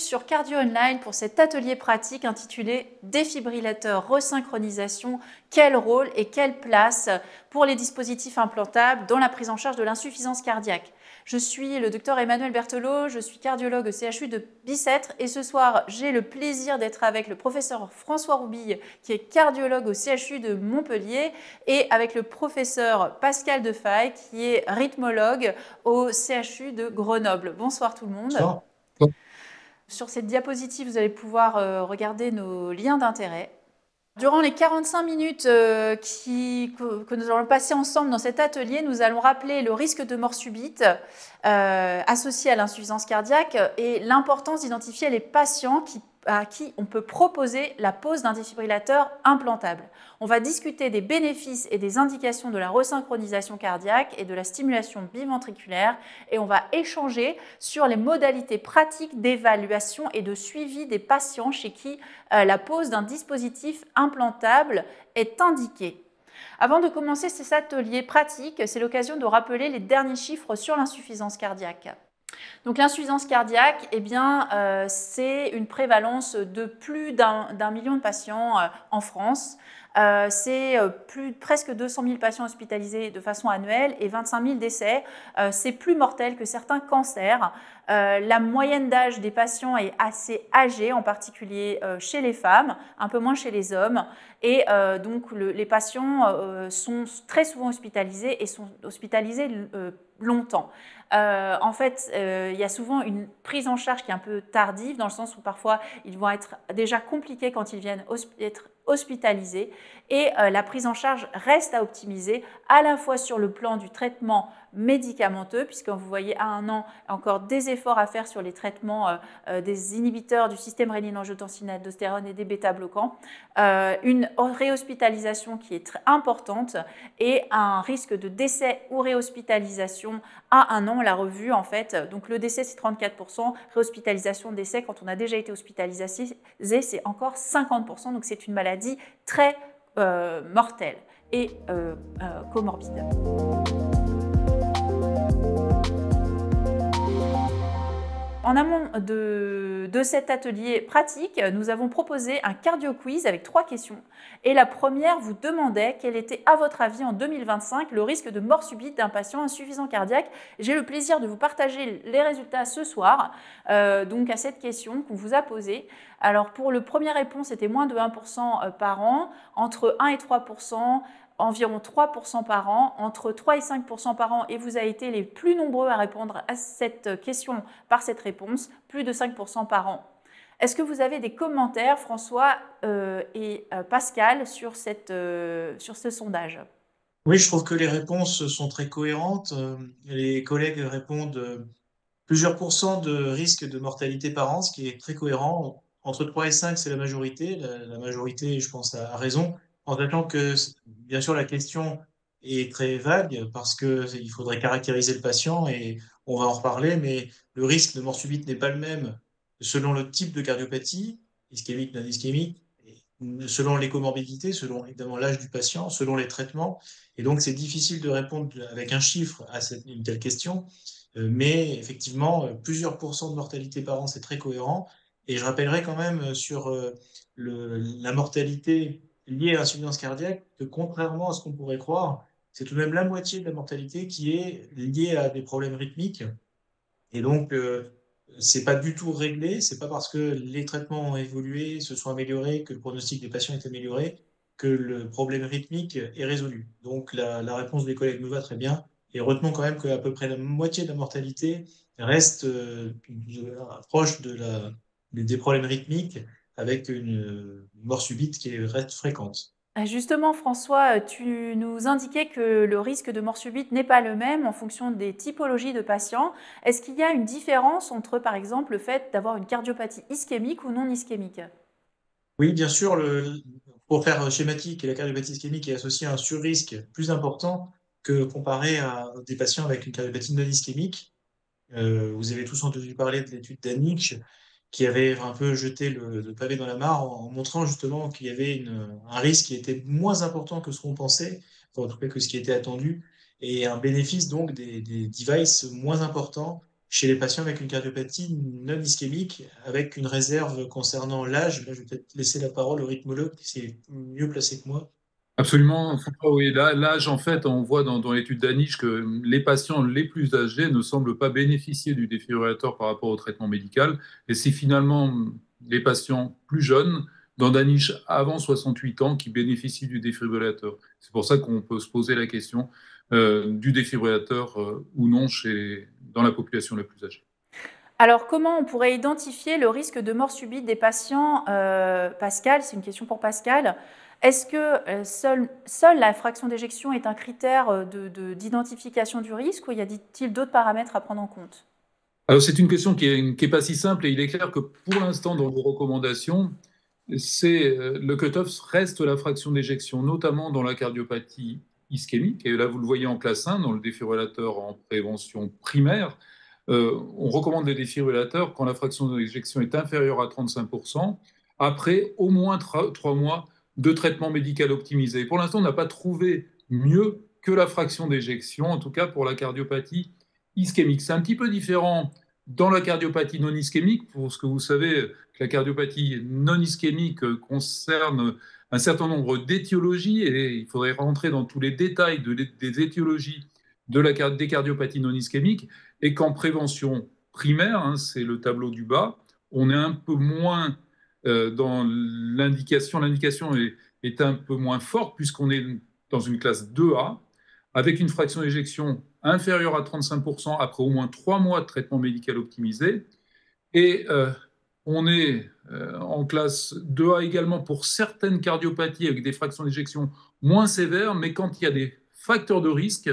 sur Cardio Online pour cet atelier pratique intitulé Défibrillateur resynchronisation, quel rôle et quelle place pour les dispositifs implantables dans la prise en charge de l'insuffisance cardiaque. Je suis le docteur Emmanuel Berthelot, je suis cardiologue au CHU de Bicêtre et ce soir j'ai le plaisir d'être avec le professeur François Roubille qui est cardiologue au CHU de Montpellier et avec le professeur Pascal Defaille qui est rythmologue au CHU de Grenoble. Bonsoir tout le monde. Bonsoir. Sur cette diapositive, vous allez pouvoir regarder nos liens d'intérêt. Durant les 45 minutes que nous allons passer ensemble dans cet atelier, nous allons rappeler le risque de mort subite associé à l'insuffisance cardiaque et l'importance d'identifier les patients à qui on peut proposer la pose d'un défibrillateur implantable. On va discuter des bénéfices et des indications de la resynchronisation cardiaque et de la stimulation biventriculaire et on va échanger sur les modalités pratiques d'évaluation et de suivi des patients chez qui la pose d'un dispositif implantable est indiquée. Avant de commencer cet atelier pratique, c'est l'occasion de rappeler les derniers chiffres sur l'insuffisance cardiaque. Donc l'insuffisance cardiaque, c'est une prévalence de plus d'un million de patients en France. C'est presque 200 000 patients hospitalisés de façon annuelle et 25 000 décès. C'est plus mortel que certains cancers. La moyenne d'âge des patients est assez âgée, en particulier chez les femmes, un peu moins chez les hommes. Et donc les patients sont très souvent hospitalisés et sont hospitalisés longtemps. Il y a souvent une prise en charge qui est un peu tardive, dans le sens où parfois ils vont être déjà compliqués quand ils viennent être hospitalisés et la prise en charge reste à optimiser à la fois sur le plan du traitement médicamenteux, puisque vous voyez à 1 an encore des efforts à faire sur les traitements des inhibiteurs du système rénine-angiotensin-aldostérone et des bêta-bloquants, une réhospitalisation qui est très importante et un risque de décès ou réhospitalisation à 1 an. On l'a revu en fait, donc le décès c'est 34%, réhospitalisation, décès quand on a déjà été hospitalisé c'est encore 50%, donc c'est une maladie très mortelle et comorbide. En amont de cet atelier pratique, nous avons proposé un cardio quiz avec 3 questions. Et la première vous demandait quel était, à votre avis, en 2025, le risque de mort subite d'un patient insuffisant cardiaque. J'ai le plaisir de vous partager les résultats ce soir, donc à cette question qu'on vous a posée. Alors pour le première réponse, c'était moins de 1% par an, entre 1 et 3%, environ 3% par an, entre 3 et 5% par an, et vous avez été les plus nombreux à répondre à cette question par cette réponse, plus de 5% par an. Est-ce que vous avez des commentaires, François et Pascal, sur ce sondage? Oui, je trouve que les réponses sont très cohérentes. Les collègues répondent plusieurs pourcents de risque de mortalité par an, ce qui est très cohérent. Entre 3 et 5, c'est la majorité. La majorité, je pense, a raison. En sachant que, bien sûr, la question est très vague parce qu'il faudrait caractériser le patient et on va en reparler, mais le risque de mort subite n'est pas le même selon le type de cardiopathie, ischémique, non ischémique, selon les comorbidités, selon évidemment l'âge du patient, selon les traitements. Et donc, c'est difficile de répondre avec un chiffre à une telle question. Mais effectivement, plusieurs pourcents de mortalité par an, c'est très cohérent. Et je rappellerai quand même sur la mortalité liée à l'insuffisance cardiaque que contrairement à ce qu'on pourrait croire, c'est tout de même la moitié de la mortalité qui est liée à des problèmes rythmiques. Et donc, c'est pas du tout réglé. C'est pas parce que les traitements ont évolué, se sont améliorés, que le pronostic des patients est amélioré, que le problème rythmique est résolu. Donc, la réponse des collègues me va très bien. Et retenons quand même qu'à peu près la moitié de la mortalité reste proche des problèmes rythmiques, avec une mort subite qui reste fréquente. Justement, François, tu nous indiquais que le risque de mort subite n'est pas le même en fonction des typologies de patients. Est-ce qu'il y a une différence entre, par exemple, le fait d'avoir une cardiopathie ischémique ou non ischémique? Oui, bien sûr, pour faire schématique, la cardiopathie ischémique est associée à un surrisque plus important que comparé à des patients avec une cardiopathie non ischémique. Vous avez tous entendu parler de l'étude d'Anich qui avait un peu jeté le pavé dans la mare en montrant justement qu'il y avait un risque qui était moins important que ce qu'on pensait, enfin, en tout cas que ce qui était attendu, et un bénéfice donc des devices moins important chez les patients avec une cardiopathie non ischémique, avec une réserve concernant l'âge. Là, je vais peut-être laisser la parole au rythmologue qui est mieux placé que moi. Absolument, François, oui. L'âge, en fait, on voit dans l'étude d'Aniche que les patients les plus âgés ne semblent pas bénéficier du défibrillateur par rapport au traitement médical. Et c'est finalement les patients plus jeunes, dans d'Aniche avant 68 ans, qui bénéficient du défibrillateur. C'est pour ça qu'on peut se poser la question du défibrillateur ou non dans la population la plus âgée. Alors, comment on pourrait identifier le risque de mort subite des patients, Pascal? C'est une question pour Pascal. Est-ce que seule la fraction d'éjection est un critère d'identification du risque ou y a-t-il d'autres paramètres à prendre en compte? Alors, c'est une question qui est pas si simple et il est clair que pour l'instant, dans vos recommandations, le cut-off reste la fraction d'éjection, notamment dans la cardiopathie ischémique. Et là, vous le voyez en classe 1, dans le défibrillateur en prévention primaire. On recommande les défibrillateurs quand la fraction d'éjection est inférieure à 35%, après au moins 3 mois de traitement médical optimisé. Pour l'instant, on n'a pas trouvé mieux que la fraction d'éjection, en tout cas pour la cardiopathie ischémique. C'est un petit peu différent dans la cardiopathie non ischémique, parce que vous savez que la cardiopathie non ischémique concerne un certain nombre d'étiologies, et il faudrait rentrer dans tous les détails des étiologies des cardiopathies non ischémiques, et qu'en prévention primaire, hein, c'est le tableau du bas, on est un peu moins dans l'indication. L'indication est un peu moins forte, puisqu'on est dans une classe 2A, avec une fraction d'éjection inférieure à 35% après au moins 3 mois de traitement médical optimisé. Et on est en classe 2A également pour certaines cardiopathies avec des fractions d'éjection moins sévères, mais quand il y a des facteurs de risque,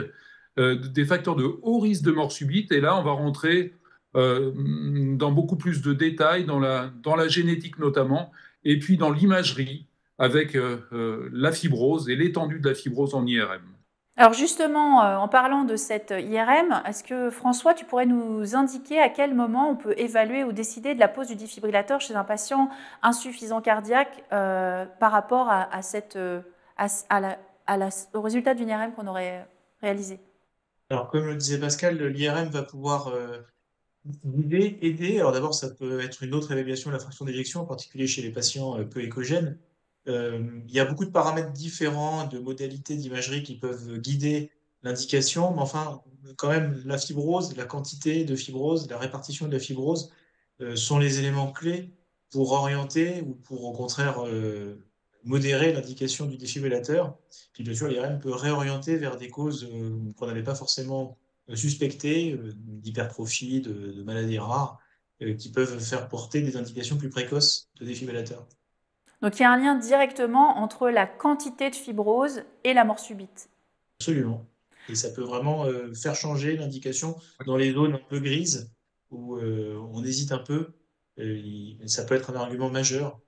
des facteurs de haut risque de mort subite, et là on va rentrer dans beaucoup plus de détails, dans la génétique notamment, et puis dans l'imagerie avec la fibrose et l'étendue de la fibrose en IRM. Alors justement, en parlant de cette IRM, est-ce que François, tu pourrais nous indiquer à quel moment on peut évaluer ou décider de la pose du défibrillateur chez un patient insuffisant cardiaque par rapport au résultat d'une IRM qu'on aurait réalisé? Alors, comme le disait Pascal, l'IRM va pouvoir aider. Alors d'abord, ça peut être une autre évaluation de la fraction d'éjection, en particulier chez les patients peu échogènes. Il y a beaucoup de paramètres différents, de modalités d'imagerie qui peuvent guider l'indication, mais enfin, quand même, la fibrose, la quantité de fibrose, la répartition de la fibrose sont les éléments clés pour orienter ou pour au contraire modérer l'indication du défibrillateur. Puis bien sûr, l'IRM peut réorienter vers des causes qu'on n'avait pas forcément suspectées, d'hypertrophie, de maladies rares, qui peuvent faire porter des indications plus précoces de défibrillateur. Donc il y a un lien directement entre la quantité de fibrose et la mort subite. Absolument. Et ça peut vraiment faire changer l'indication dans les zones un peu grises où on hésite un peu. Ça peut être un argument majeur.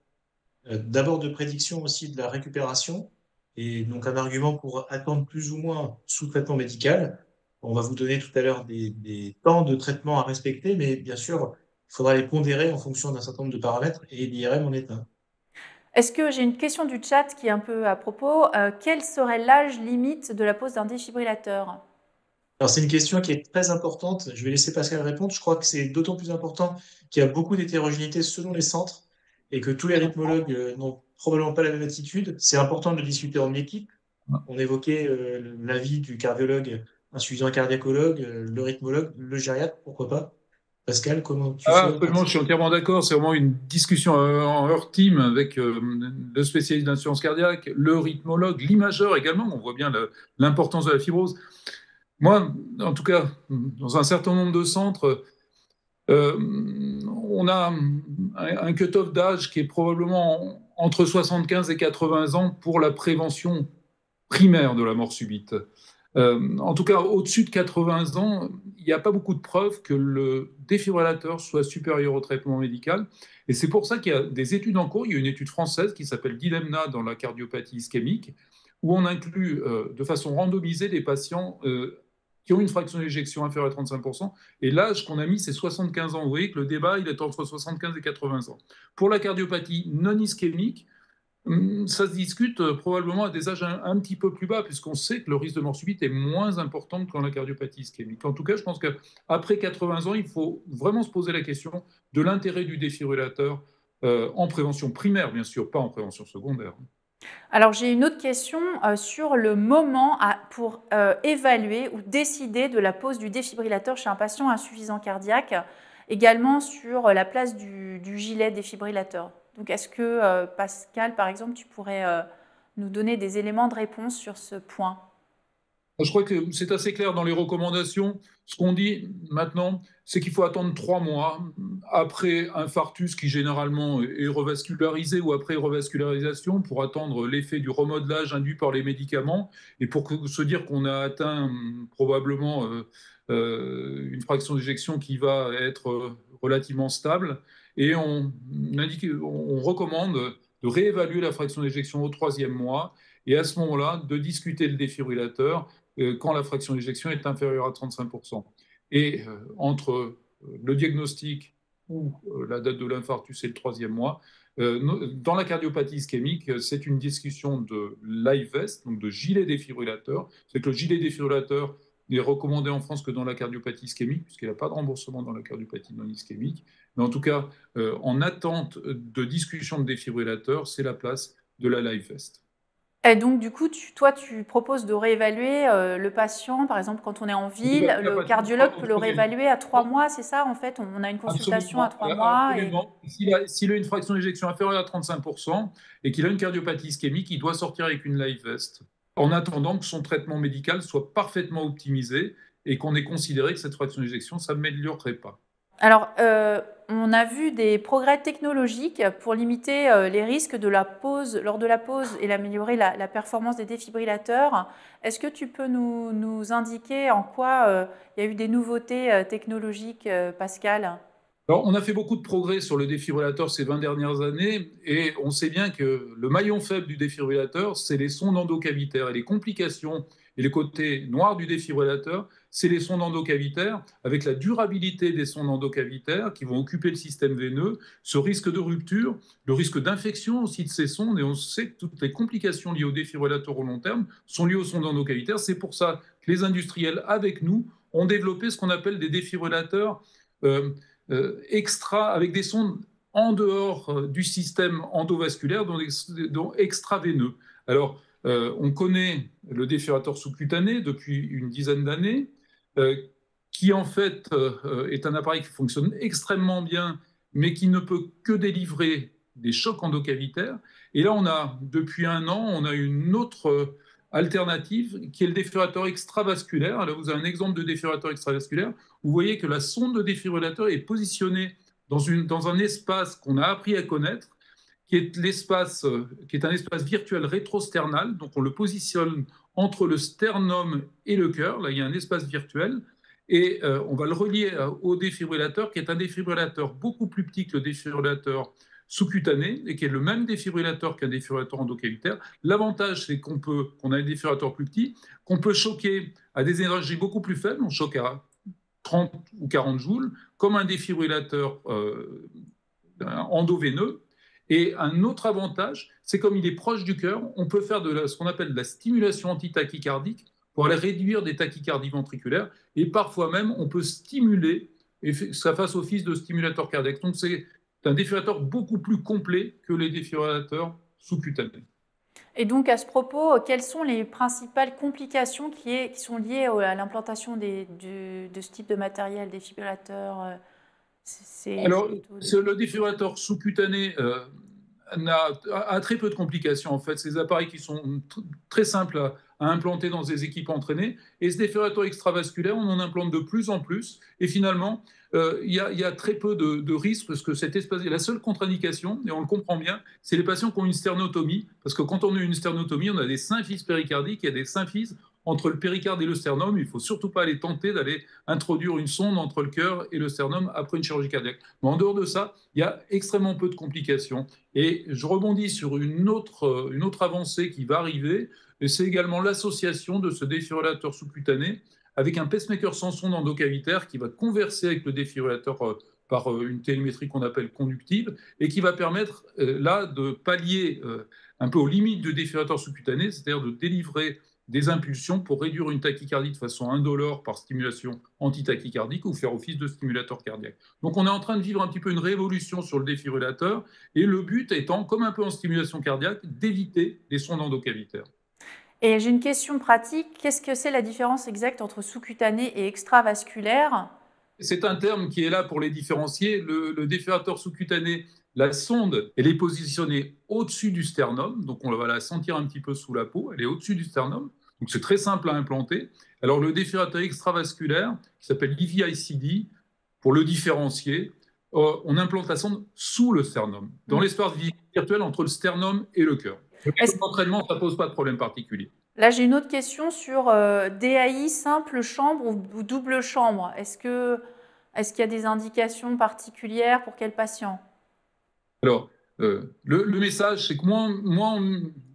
D'abord de prédiction aussi de la récupération, et donc un argument pour attendre plus ou moins sous traitement médical. On va vous donner tout à l'heure des temps de traitement à respecter, mais bien sûr, il faudra les pondérer en fonction d'un certain nombre de paramètres, et l'IRM en est un. Est-ce que j'ai une question du chat qui est un peu à propos? Quel serait l'âge limite de la pose d'un défibrillateur? Alors, c'est une question qui est très importante. Je vais laisser Pascal répondre. Je crois que c'est d'autant plus important qu'il y a beaucoup d'hétérogénéité selon les centres et que tous les rythmologues n'ont probablement pas la même attitude. C'est important de le discuter en équipe. On évoquait l'avis du cardiologue, un suivisant cardiacologue, le rythmologue, le gériatre, pourquoi pas. Pascal, comment tu Ah, ferais absolument, je suis entièrement d'accord. C'est vraiment une discussion en heure team avec le spécialiste d'insuffisance cardiaque, le rythmologue, l'imageur également. On voit bien l'importance de la fibrose. Moi, en tout cas, dans un certain nombre de centres, on a un cut-off d'âge qui est probablement entre 75 et 80 ans pour la prévention primaire de la mort subite. En tout cas, au-dessus de 80 ans, il n'y a pas beaucoup de preuves que le défibrillateur soit supérieur au traitement médical. Et c'est pour ça qu'il y a des études en cours. Il y a une étude française qui s'appelle Dilemna dans la cardiopathie ischémique, où on inclut de façon randomisée des patients qui ont une fraction d'éjection inférieure à 35%. Et l'âge qu'on a mis, c'est 75 ans. Vous voyez que le débat, il est entre 75 et 80 ans. Pour la cardiopathie non ischémique, Ça se discute probablement à des âges un petit peu plus bas, puisqu'on sait que le risque de mort subite est moins important que dans la cardiopathie ischémique. En tout cas, je pense qu'après 80 ans, il faut vraiment se poser la question de l'intérêt du défibrillateur en prévention primaire, bien sûr, pas en prévention secondaire. Alors j'ai une autre question sur le moment pour évaluer ou décider de la pose du défibrillateur chez un patient insuffisant cardiaque, également sur la place du gilet défibrillateur. Donc est-ce que Pascal, par exemple, tu pourrais nous donner des éléments de réponse sur ce point? Je crois que c'est assez clair dans les recommandations. Ce qu'on dit maintenant, c'est qu'il faut attendre 3 mois après infarctus qui généralement est revascularisé ou après revascularisation pour attendre l'effet du remodelage induit par les médicaments et pour se dire qu'on a atteint probablement une fraction d'éjection qui va être relativement stable. Et on recommande de réévaluer la fraction d'éjection au 3e mois et à ce moment-là, de discuter le défibrillateur quand la fraction d'éjection est inférieure à 35%. Et entre le diagnostic ou la date de l'infarctus et le 3e mois, dans la cardiopathie ischémique, c'est une discussion de live vest, donc de gilet défibrillateur. C'est que le gilet défibrillateur n'est recommandé en France que dans la cardiopathie ischémique, puisqu'il n'y a pas de remboursement dans la cardiopathie non ischémique. Mais en tout cas, en attente de discussion de défibrillateur, c'est la place de la live vest. Et donc, du coup, toi, tu proposes de réévaluer le patient, par exemple, quand on est en ville, le cardiologue peut le réévaluer à 3 mois, c'est ça, en fait? On a une consultation à 3 mois. Absolument. S'il a une fraction d'éjection inférieure à 35% et qu'il a une cardiopathie ischémique, il doit sortir avec une live vest, en attendant que son traitement médical soit parfaitement optimisé et qu'on ait considéré que cette fraction d'éjection ne s'améliorerait pas. Alors, on a vu des progrès technologiques pour limiter les risques de la pause, lors de la pause et améliorer la performance des défibrillateurs. Est-ce que tu peux nous indiquer en quoi il y a eu des nouveautés technologiques, Pascal? Alors, on a fait beaucoup de progrès sur le défibrillateur ces 20 dernières années et on sait bien que le maillon faible du défibrillateur, c'est les sondes endocavitaires et les complications et les côtés noirs du défibrillateur, c'est les sondes endocavitaires avec la durabilité des sondes endocavitaires qui vont occuper le système veineux, ce risque de rupture, le risque d'infection aussi de ces sondes et on sait que toutes les complications liées au défibrillateur au long terme sont liées aux sondes endocavitaires. C'est pour ça que les industriels avec nous ont développé ce qu'on appelle des défibrillateurs avec des sondes en dehors du système endovasculaire, donc extraveineux. Alors, on connaît le défibrillateur sous-cutané depuis une dizaine d'années, qui en fait est un appareil qui fonctionne extrêmement bien, mais qui ne peut que délivrer des chocs endocavitaires. Et là, depuis 1 an, on a une autre alternative qui est le défibrillateur extravasculaire. Là, vous avez un exemple de défibrillateur extravasculaire. Vous voyez que la sonde de défibrillateur est positionnée dans un espace qu'on a appris à connaître, qui est un espace virtuel rétrosternal. Donc, on le positionne entre le sternum et le cœur. Là, il y a un espace virtuel. Et on va le relier au défibrillateur, qui est un défibrillateur beaucoup plus petit que le défibrillateur sous-cutané et qui est le même défibrillateur qu'un défibrillateur endocavitaire. L'avantage, c'est qu'on a un défibrillateur plus petit, qu'on peut choquer à des énergies beaucoup plus faibles. On choque à 30 ou 40 joules, comme un défibrillateur endoveineux. Et un autre avantage, c'est comme il est proche du cœur, on peut faire ce qu'on appelle de la stimulation antitachycardique pour aller réduire des tachycardies ventriculaires. Et parfois même, on peut stimuler, et ça fasse office de stimulateur cardiaque. Donc c'est un défibrillateur beaucoup plus complet que les défibrillateurs sous-cutanés. Et donc, à ce propos, quelles sont les principales complications qui sont liées à l'implantation de ce type de matériel, défibrillateur? Alors, le défibrillateur sous-cutané a très peu de complications, en fait. Ces appareils qui sont très simples à implanter dans des équipes entraînées. Et ce défibrillateur extravasculaire, on en implante de plus en plus. Et finalement, il y a très peu de risques parce que cet espace, la seule contre-indication, et on le comprend bien, c'est les patients qui ont une sternotomie. Parce que quand on a une sternotomie, on a des symphyses péricardiques, il y a des symphyses entre le péricarde et le sternum. Il ne faut surtout pas aller tenter d'aller introduire une sonde entre le cœur et le sternum après une chirurgie cardiaque. Mais en dehors de ça, il y a extrêmement peu de complications. Et je rebondis sur une autre avancée qui va arriver, et c'est également l'association de ce défibrillateur sous-cutané avec un pacemaker sans sonde endocavitaire qui va converser avec le défibrillateur par une télémétrie qu'on appelle conductive, et qui va permettre là de pallier un peu aux limites du défibrillateur sous-cutané, c'est-à-dire de délivrer des impulsions pour réduire une tachycardie de façon indolore par stimulation antitachycardique ou faire office de stimulateur cardiaque. Donc on est en train de vivre un petit peu une révolution sur le défibrillateur, et le but étant, comme un peu en stimulation cardiaque, d'éviter les sondes endocavitaires. Et j'ai une question pratique. Qu'est-ce que c'est la différence exacte entre sous-cutané et extravasculaire? C'est un terme qui est là pour les différencier. Le défibrillateur sous-cutané, la sonde, elle est positionnée au-dessus du sternum, donc on va la sentir un petit peu sous la peau, elle est au-dessus du sternum, donc c'est très simple à implanter. Alors le défibrillateur extravasculaire, qui s'appelle EV-ICD, pour le différencier, on implante la sonde sous le sternum, dans l'espace virtuel entre le sternum et le cœur. L'entraînement, ça ne pose pas de problème particulier. Là, j'ai une autre question sur DAI, simple chambre ou double chambre. Est-ce qu'il y a des indications particulières pour quel patient? Alors, le message, c'est que moins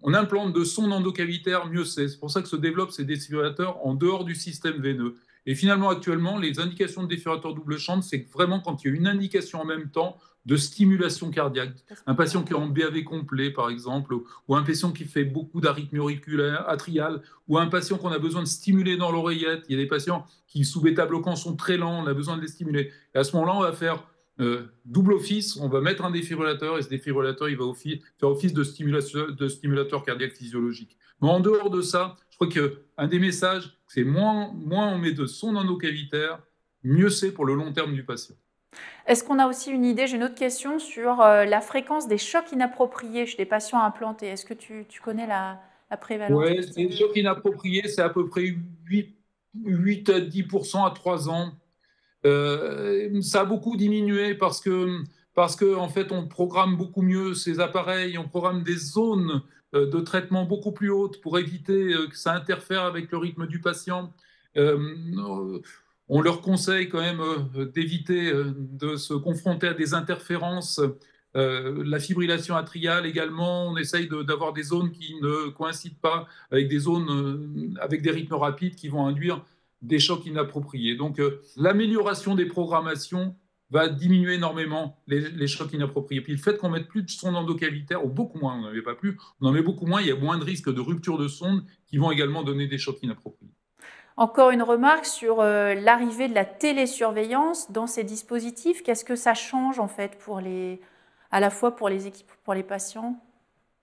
on implante de sondes endocavitaires, mieux c'est. C'est pour ça que se développent ces défibrillateurs en dehors du système veineux. Et finalement, actuellement, les indications de défibrillateur double chambre, c'est vraiment quand il y a une indication en même temps de stimulation cardiaque. Un patient qui est en BAV complet, par exemple, ou un patient qui fait beaucoup d'arythmie auriculaire, atriale, ou un patient qu'on a besoin de stimuler dans l'oreillette. Il y a des patients qui, sous bêta-bloquants, sont très lents, on a besoin de les stimuler. Et à ce moment-là, on va faire double office, on va mettre un défibrillateur, et ce défibrillateur, il va faire office de stimulateur cardiaque physiologique. Mais en dehors de ça, je crois qu'un des messages, c'est moins on met de sondes endocavitaires, mieux c'est pour le long terme du patient. Est-ce qu'on a aussi une idée, j'ai une autre question sur la fréquence des chocs inappropriés chez les patients implantés. Est-ce que tu connais la prévalence? Oui, les chocs inappropriés, c'est à peu près 8 à 10% à 3 ans. Ça a beaucoup diminué parce que en fait, on programme beaucoup mieux ces appareils, on programme des zones de traitement beaucoup plus hautes pour éviter que ça interfère avec le rythme du patient. On leur conseille quand même d'éviter de se confronter à des interférences. La fibrillation atriale également, on essaye d'avoir des zones qui ne coïncident pas avec des zones avec des rythmes rapides qui vont induire des chocs inappropriés. Donc, l'amélioration des programmations va diminuer énormément les chocs inappropriés. Puis le fait qu'on mette plus de sondes endocavitaires, ou beaucoup moins, on n'en avait pas plus, on en met beaucoup moins, il y a moins de risques de rupture de sondes qui vont également donner des chocs inappropriés. Encore une remarque sur l'arrivée de la télésurveillance dans ces dispositifs. Qu'est-ce que ça change en fait à la fois pour les équipes, pour les patients?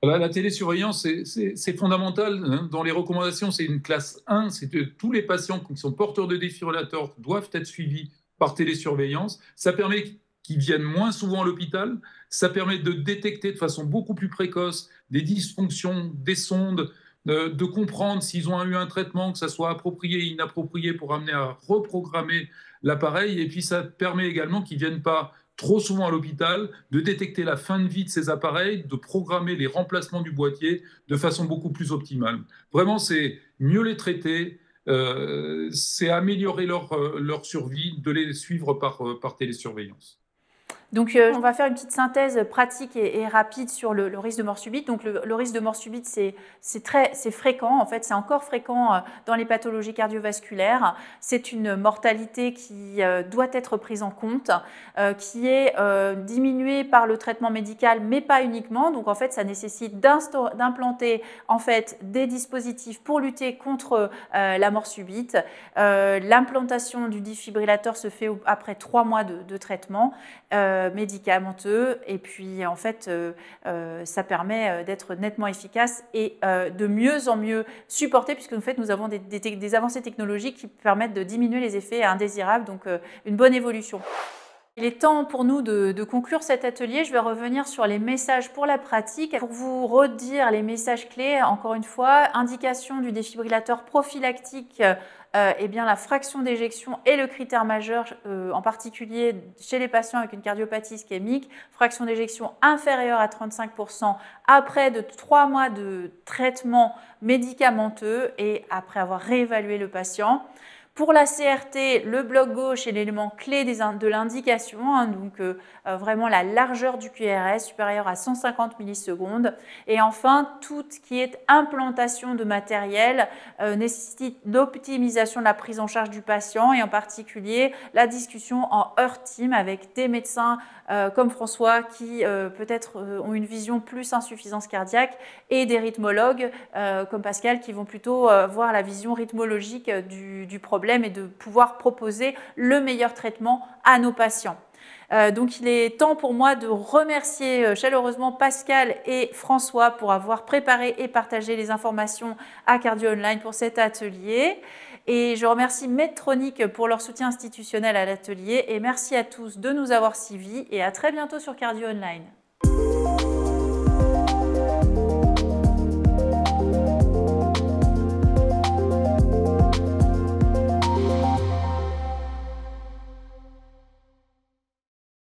La télésurveillance, c'est fondamental. Hein. Dans les recommandations, c'est une classe 1. C'est que tous les patients qui sont porteurs de défibrillateurs doivent être suivis par télésurveillance. Ça permet qu'ils viennent moins souvent à l'hôpital. Ça permet de détecter de façon beaucoup plus précoce des dysfonctions des sondes, de comprendre s'ils ont eu un traitement, que ça soit approprié ou inapproprié, pour amener à reprogrammer l'appareil. Et puis, ça permet également qu'ils ne viennent pas trop souvent à l'hôpital, de détecter la fin de vie de ces appareils, de programmer les remplacements du boîtier de façon beaucoup plus optimale. Vraiment, c'est mieux les traiter, c'est améliorer leur survie, de les suivre par télésurveillance. Donc, on va faire une petite synthèse pratique et rapide sur le risque de mort subite. Donc, le risque de mort subite, c'est fréquent. En fait, c'est encore fréquent dans les pathologies cardiovasculaires. C'est une mortalité qui doit être prise en compte, qui est diminuée par le traitement médical, mais pas uniquement. Donc, en fait, ça nécessite d'implanter en fait des dispositifs pour lutter contre la mort subite. L'implantation du défibrillateur se fait après 3 mois de traitement médicamenteux, et puis en fait ça permet d'être nettement efficace et de mieux en mieux supporté, puisque en fait nous avons des avancées technologiques qui permettent de diminuer les effets indésirables, donc une bonne évolution. Il est temps pour nous de conclure cet atelier. Je vais revenir sur les messages pour la pratique. Pour vous redire les messages clés, encore une fois, indication du défibrillateur prophylactique, eh bien, la fraction d'éjection est le critère majeur, en particulier chez les patients avec une cardiopathie ischémique. Fraction d'éjection inférieure à 35% après 3 mois de traitement médicamenteux et après avoir réévalué le patient. Pour la CRT, le bloc gauche est l'élément clé de l'indication, hein, donc vraiment la largeur du QRS supérieure à 150 millisecondes. Et enfin, tout ce qui est implantation de matériel nécessite l'optimisation de la prise en charge du patient et en particulier la discussion en heart team avec des médecins comme François qui peut-être ont une vision plus insuffisance cardiaque et des rythmologues comme Pascal qui vont plutôt voir la vision rythmologique du problème et de pouvoir proposer le meilleur traitement à nos patients. Donc il est temps pour moi de remercier chaleureusement Pascal et François pour avoir préparé et partagé les informations à Cardio Online pour cet atelier. Et je remercie Medtronic pour leur soutien institutionnel à l'atelier et merci à tous de nous avoir suivis et à très bientôt sur Cardio Online.